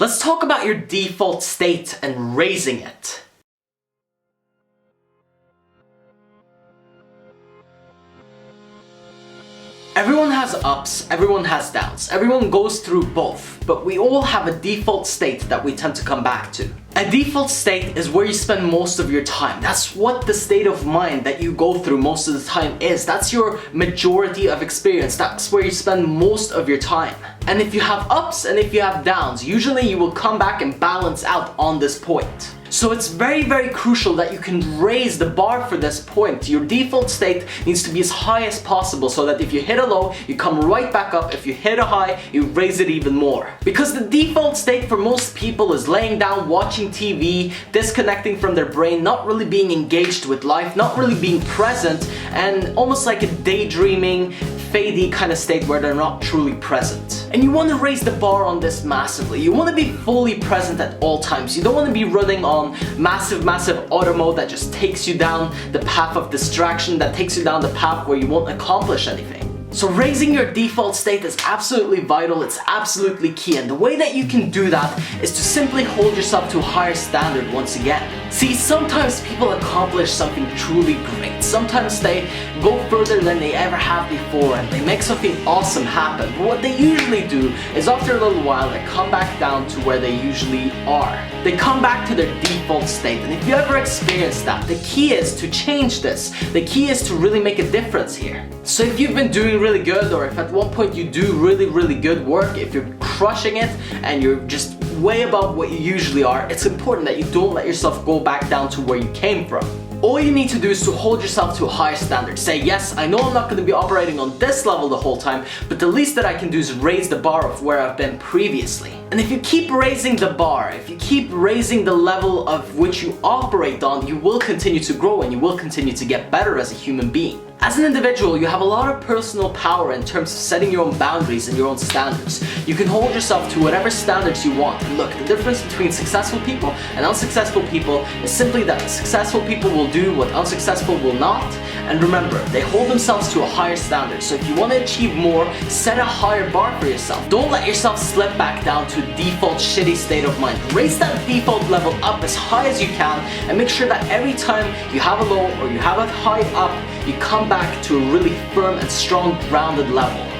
Let's talk about your default state and raising it. Everyone has ups, everyone has downs, everyone goes through both, but we all have a default state that we tend to come back to. A default state is where you spend most of your time. That's what the state of mind that you go through most of the time is. That's your majority of experience. That's where you spend most of your time. And if you have ups and if you have downs, usually you will come back and balance out on this point. So it's very, very crucial that you can raise the bar for this point. Your default state needs to be as high as possible so that if you hit a low, you come right back up. If you hit a high, you raise it even more. Because the default state for most people is laying down, watching TV, disconnecting from their brain, not really being engaged with life, not really being present, and almost like a daydreaming, fadey kind of state where they're not truly present. And you want to raise the bar on this massively. You want to be fully present at all times. You don't want to be running on massive auto mode that just takes you down the path of distraction, that takes you down the path where you won't accomplish anything. So raising your default state is absolutely vital, it's absolutely key, and the way that you can do that is to simply hold yourself to a higher standard once again. See, sometimes people accomplish something truly great. Sometimes they go further than they ever have before and they make something awesome happen. But what they usually do is after a little while they come back down to where they usually are. They come back to their default state, and if you ever experience that, the key is to change this. The key is to really make a difference here. So if you've been doing really good, or if at one point you do really good work, if you're crushing it and you're just way above what you usually are, it's important that you don't let yourself go back down to where you came from. All you need to do is to hold yourself to a higher standard. Say, yes, I know I'm not going to be operating on this level the whole time, but the least that I can do is raise the bar of where I've been previously. And if you keep raising the bar, if you keep raising the level of which you operate on, you will continue to grow and you will continue to get better as a human being. As an individual, you have a lot of personal power in terms of setting your own boundaries and your own standards. You can hold yourself to whatever standards you want. And look, the difference between successful people and unsuccessful people is simply that successful people will do what unsuccessful will not. And remember, they hold themselves to a higher standard. So if you want to achieve more, set a higher bar for yourself. Don't let yourself slip back down to default shitty state of mind. Raise that default level up as high as you can and make sure that every time you have a low or you have a high up, you come back to a really firm and strong grounded level.